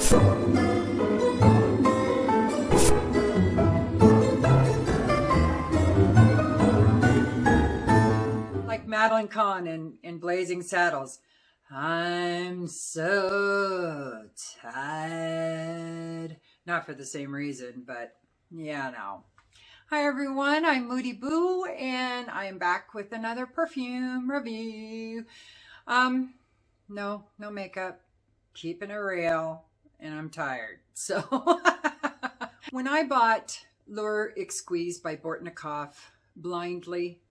Like Madeline Kahn in Blazing Saddles. I'm so tired. Not for the same reason, but yeah, no. Hi everyone, I'm Moody Boo, and I'm back with another perfume review. No makeup, keeping it real, and I'm tired. So when I bought L'Or Exquise by BORTNIKOFF blindly,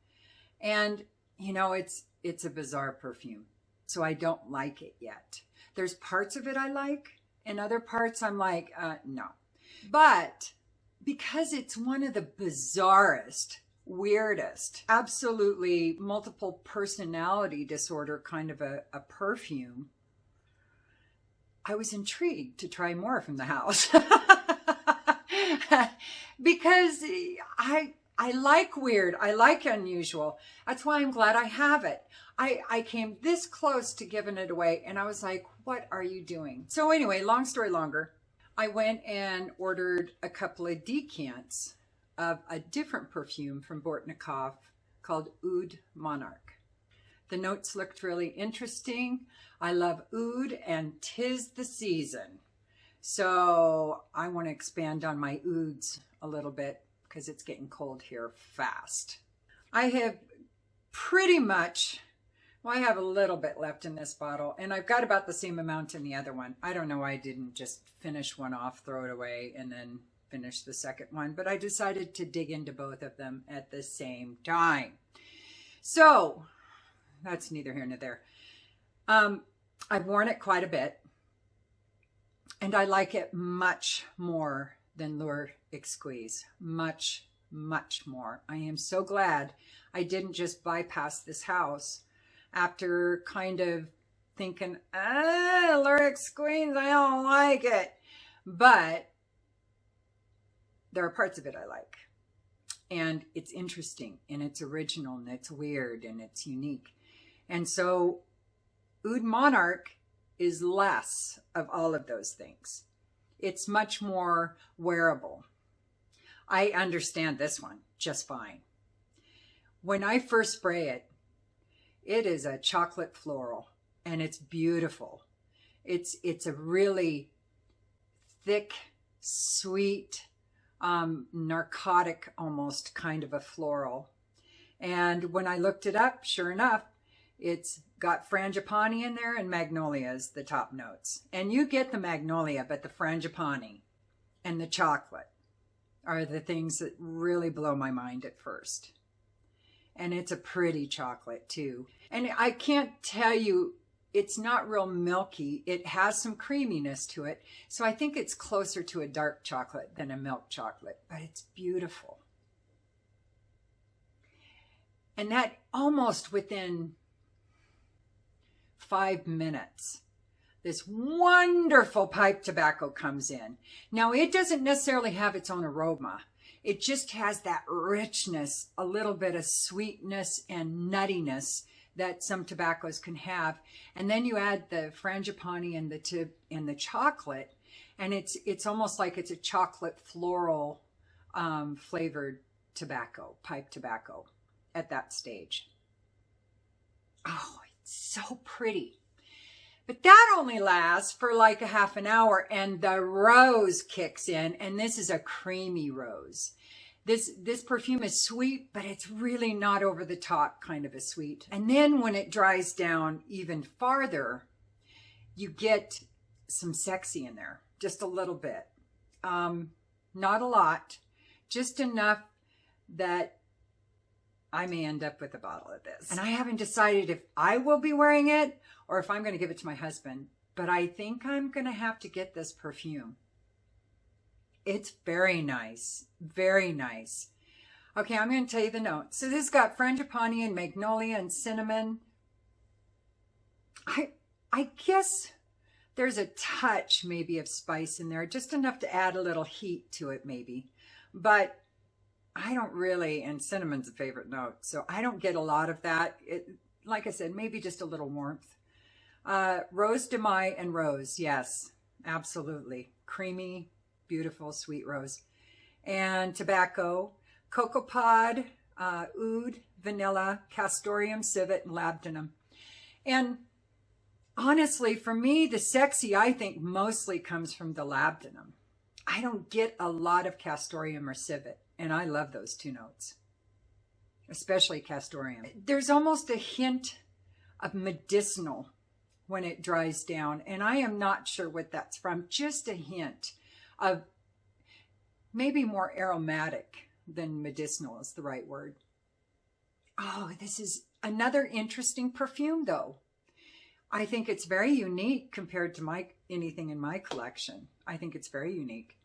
and you know, it's a bizarre perfume, so I don't like it yet. There's parts of it I like, and other parts I'm like, no. But because it's one of the bizarrest, weirdest, absolutely multiple personality disorder kind of a perfume, I was intrigued to try more from the house. Because I like weird, I like unusual. That's why I'm glad I have it. I came this close to giving it away, and I was like, what are you doing? So anyway, long story longer, I went and ordered a couple of decants of a different perfume from BORTNIKOFF called Oud Monarch. The notes looked really interesting. I love oud, and 'tis the season. So I want to expand on my ouds a little bit because it's getting cold here fast. I have pretty much, well, I have a little bit left in this bottle, and I've got about the same amount in the other one. I don't know why I didn't just finish one off, throw it away, and then finish the second one, but I decided to dig into both of them at the same time. So that's neither here nor there. I've worn it quite a bit, and I like it much more than L'Or Exquise. Much more. I am so glad I didn't just bypass this house after kind of thinking, L'Or Exquise, I don't like it. But there are parts of it I like. And it's interesting, and it's original, and it's weird, and it's unique. And so Oud Monarch is less of all of those things. It's much more wearable. I understand this one just fine. When I first spray it, it is a chocolate floral, and it's beautiful. It's a really thick, sweet, narcotic almost kind of a floral. And when I looked it up, sure enough, it's got frangipani in there, and magnolia is the top notes. And you get the magnolia, but the frangipani and the chocolate are the things that really blow my mind at first. And it's a pretty chocolate too. And I can't tell you, it's not real milky. It has some creaminess to it. So I think it's closer to a dark chocolate than a milk chocolate, but it's beautiful. And that almost within 5 minutes, this wonderful pipe tobacco comes in. Now, it doesn't necessarily have its own aroma. It just has that richness, a little bit of sweetness and nuttiness that some tobaccos can have. And then you add the frangipani and the chocolate, and it's almost like it's a chocolate floral flavored tobacco, pipe tobacco at that stage. Oh, it's so pretty. But that only lasts for like a half an hour, and the rose kicks in, and this is a creamy rose. This perfume is sweet, but it's really not over the top kind of a sweet. And then when it dries down even farther, you get some sexy in there, just a little bit. Not a lot, just enough that I may end up with a bottle of this. And I haven't decided if I will be wearing it or if I'm going to give it to my husband, but I think I'm going to have to get this perfume. It's very nice, very nice. Okay, I'm going to tell you the notes. So this has got frangipani and magnolia and cinnamon. I guess there's a touch maybe of spice in there, just enough to add a little heat to it maybe. But I don't really, and cinnamon's a favorite note, so I don't get a lot of that. Like I said, maybe just a little warmth. Rose de Mai and rose, yes. Absolutely. Creamy, beautiful, sweet rose. And tobacco, cocoa pod, oud, vanilla, castoreum, civet, and labdanum. And honestly, for me, the sexy, I think, mostly comes from the labdanum. I don't get a lot of castoreum or civet, and I love those two notes, especially castoreum. There's almost a hint of medicinal when it dries down, and I am not sure what that's from. Just a hint of maybe more aromatic than medicinal is the right word. Oh, this is another interesting perfume, though. I think it's very unique compared to anything in my collection. I think it's very unique.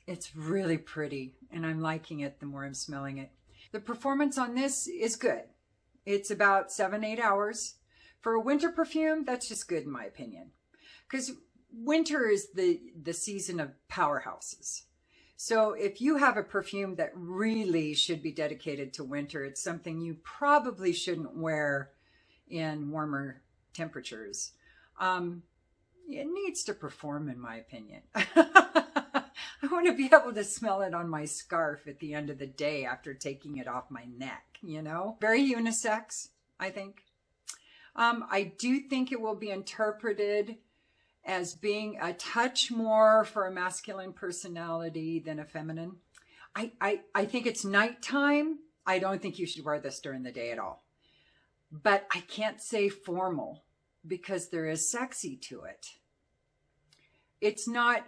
It's really pretty, and I'm liking it the more I'm smelling it. The performance on this is good. It's about 7-8 hours. For a winter perfume, that's just good in my opinion. Because winter is the season of powerhouses. So if you have a perfume that really should be dedicated to winter, it's something you probably shouldn't wear in warmer temperatures. It needs to perform, in my opinion. I want to be able to smell it on my scarf at the end of the day after taking it off my neck, you know? Very unisex, I think. I do think it will be interpreted as being a touch more for a masculine personality than a feminine. I think it's nighttime. I don't think you should wear this during the day at all. But I can't say formal because there is sexy to it. It's not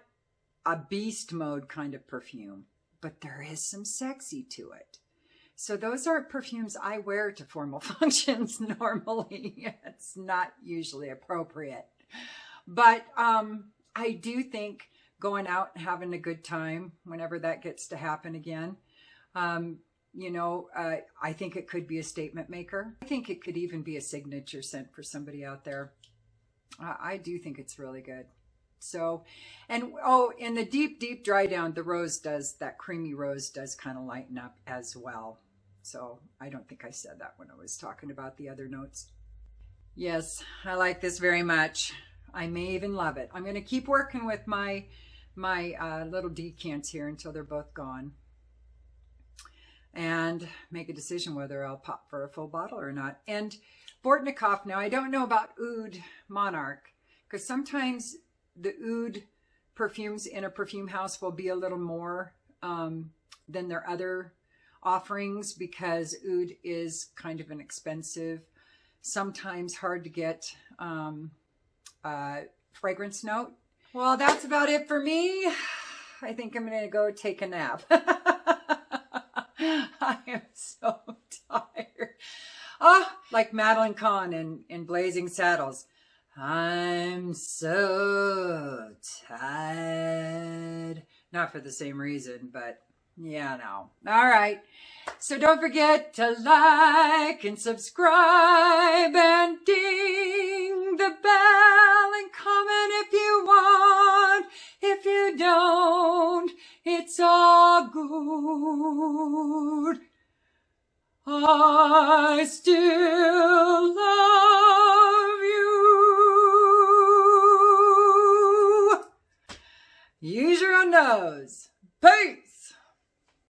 a beast mode kind of perfume, but there is some sexy to it. So those aren't perfumes I wear to formal functions normally. It's not usually appropriate. But I do think going out and having a good time whenever that gets to happen again, you know, I think it could be a statement maker. I think it could even be a signature scent for somebody out there. I do think it's really good. So, and oh, in the deep, deep dry down, the rose does, that creamy rose does kind of lighten up as well. So I don't think I said that when I was talking about the other notes. Yes, I like this very much. I may even love it. I'm going to keep working with my little decants here until they're both gone, and make a decision whether I'll pop for a full bottle or not. And BORTNIKOFF, now I don't know about Oud Monarch, because sometimes the Oud perfumes in a perfume house will be a little more than their other offerings, because Oud is kind of an expensive, sometimes hard to get fragrance note. Well, that's about it for me. I think I'm going to go take a nap. I am so tired. Oh, like Madeline Kahn in Blazing Saddles. I'm so tired. Not for the same reason, but yeah, no. All right. So don't forget to like and subscribe and ding the bell and comment if you want. If you don't, it's all good. I still love you. Use your own nose. Peace.